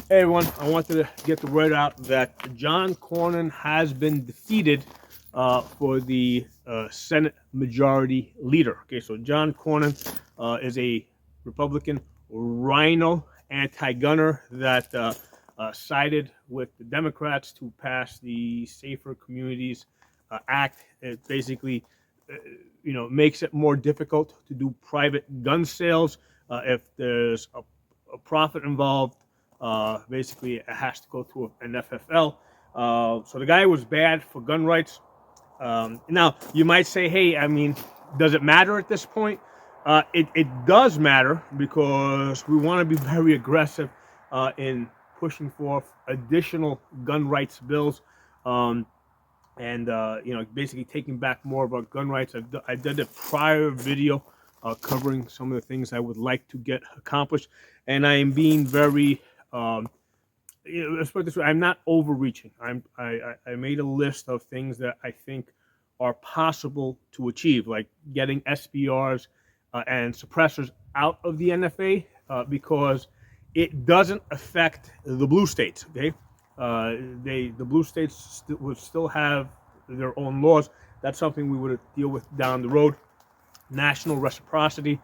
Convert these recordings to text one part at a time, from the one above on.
Hey everyone, I wanted to get the word out that John Cornyn has been defeated for the Senate Majority Leader. Okay, so John Cornyn is a Republican rhino anti-gunner that sided with the Democrats to pass the Safer Communities Act. It basically, makes it more difficult to do private gun sales if there's a profit involved. Basically, it has to go through an FFL. So the guy was bad for gun rights. Now, you might say, hey, I mean, does it matter at this point? It does matter because we want to be very aggressive in pushing forth additional gun rights bills. And basically taking back more of our gun rights. I did a prior video covering some of the things I would like to get accomplished, and I am being very let's put it this way: I'm not overreaching. I made a list of things that I think are possible to achieve, like getting SBRs and suppressors out of the NFA because it doesn't affect the blue states. Okay, the blue states would still have their own laws. That's something we would deal with down the road. National reciprocity.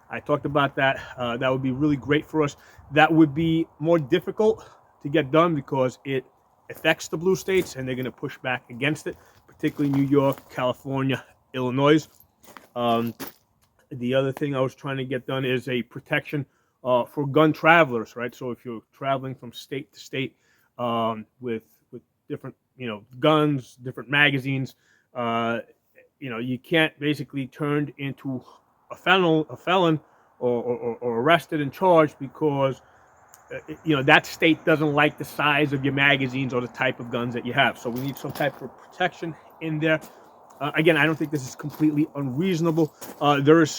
I talked about that. That would be really great for us. That would be more difficult to get done because it affects the blue states and they're going to push back against it, particularly New York, California, Illinois. The other thing I was trying to get done is a protection for gun travelers, right? So if you're traveling from state to state with different, guns, different magazines, you can't basically turn into a felon or arrested and charged because that state doesn't like the size of your magazines or the type of guns that you have. So we need some type of protection in there. Again, I don't think this is completely unreasonable. There is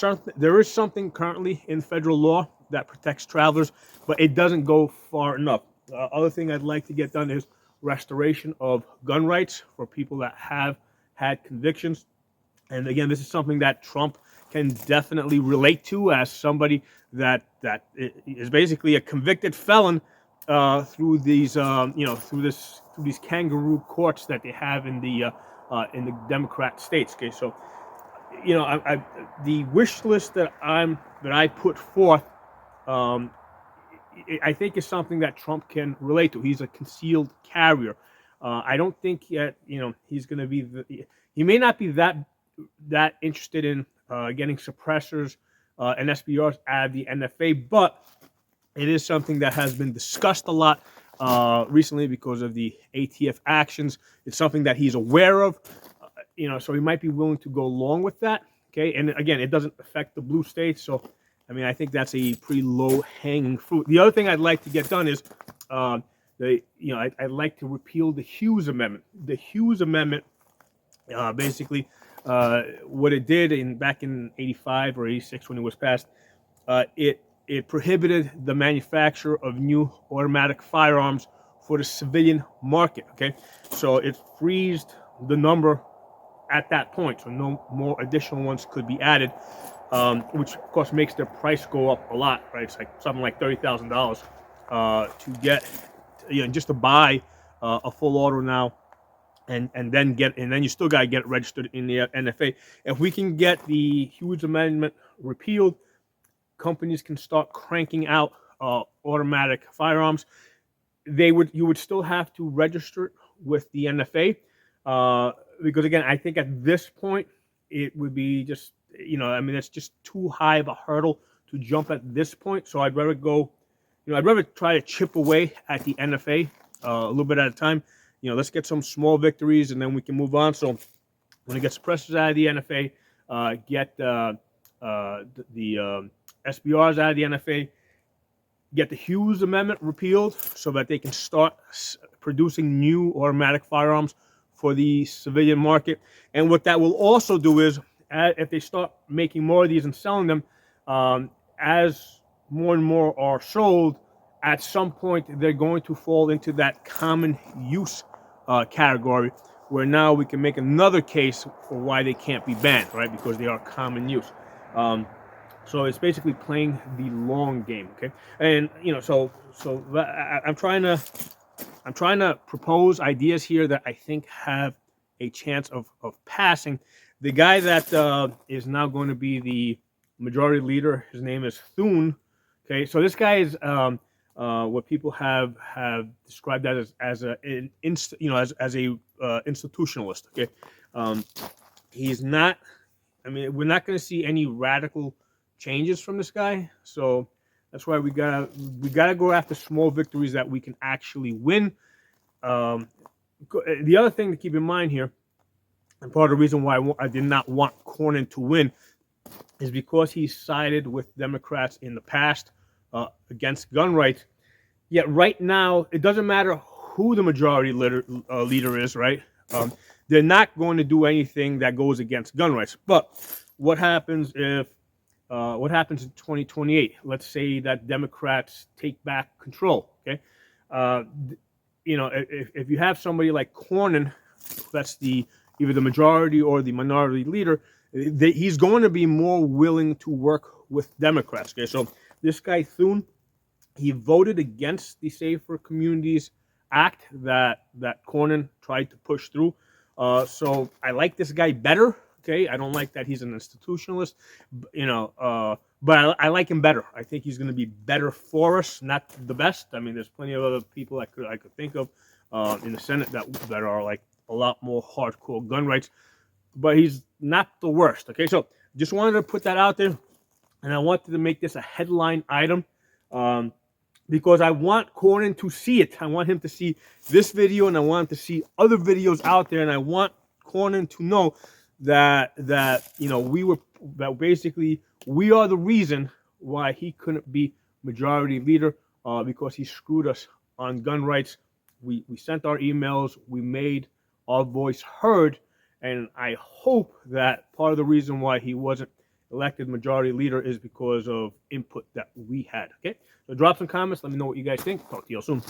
something currently in federal law that protects travelers, but it doesn't go far enough. Other thing I'd like to get done is restoration of gun rights for people that have had convictions. And again, this is something that Trump can definitely relate to as somebody that is basically a convicted felon through these through these kangaroo courts that they have in the Democrat states. Okay, so the wish list that I put forth, I think is something that Trump can relate to. He's a concealed carrier. I don't think yet he's going to be he may not be that interested in getting suppressors and SBRs out of the NFA, but it is something that has been discussed a lot recently because of the ATF actions. It's something that he's aware of, so he might be willing to go along with that. Okay, and again, it doesn't affect the blue states, so I mean, I think that's a pretty low-hanging fruit. The other thing I'd like to get done is, I'd like to repeal the Hughes Amendment. The Hughes Amendment, basically, what it did back in '85 or '86 when it was passed, it prohibited the manufacture of new automatic firearms for the civilian market. Okay, so it freezed the number at that point, so no more additional ones could be added, which of course makes their price go up a lot, right? It's like something like $30,000 to get, just to buy a full auto now, and then you still got to get it registered in the NFA. If we can get the Hughes Amendment repealed, companies can start cranking out automatic firearms. You would still have to register with the NFA. Because again, I think at this point it would be just, it's just too high of a hurdle to jump at this point. So I'd rather I'd rather try to chip away at the NFA a little bit at a time. Let's get some small victories and then we can move on. So when it gets suppressors out of the NFA, get the SBRs out of the NFA, get the Hughes Amendment repealed so that they can start producing new automatic firearms for the civilian market. And what that will also do is, if they start making more of these and selling them, as more and more are sold, at some point they're going to fall into that common use category, where now we can make another case for why they can't be banned, right? Because they are common use. So it's basically playing the long game, okay? And I'm trying to propose ideas here that I think have a chance of passing. The guy that is now going to be the majority leader, his name is Thune. Okay, so this guy is what people have described as a institutionalist. Okay, he's not. I mean, we're not going to see any radical changes from this guy. So that's why we gotta go after small victories that we can actually win. Um, the other thing to keep in mind here, and part of the reason why I did not want Cornyn to win, is because he sided with Democrats in the past against gun rights. Yet right now, it doesn't matter who the majority leader is, right? They're not going to do anything that goes against gun rights. But what happens if what happens in 2028? Let's say that Democrats take back control. Okay, if you have somebody like Cornyn, that's either the majority or the minority leader, he's going to be more willing to work with Democrats. Okay, so this guy Thune, he voted against the Safer Communities Act that Cornyn tried to push through. So I like this guy better. Okay, I don't like that he's an institutionalist, but I like him better. I think he's going to be better for us, not the best. I mean, there's plenty of other people I could think of in the Senate that are like a lot more hardcore gun rights, but he's not the worst. Okay, so just wanted to put that out there, and I wanted to make this a headline item. Because I want Cornyn to see it. I want him to see this video, and I want him to see other videos out there, and I want Cornyn to know that basically we are the reason why he couldn't be majority leader, because he screwed us on gun rights. We sent our emails, we made our voice heard, and I hope that part of the reason why he wasn't elected majority leader is because of input that we had. Okay, so drop some comments, let me know what you guys think. Talk to you all soon.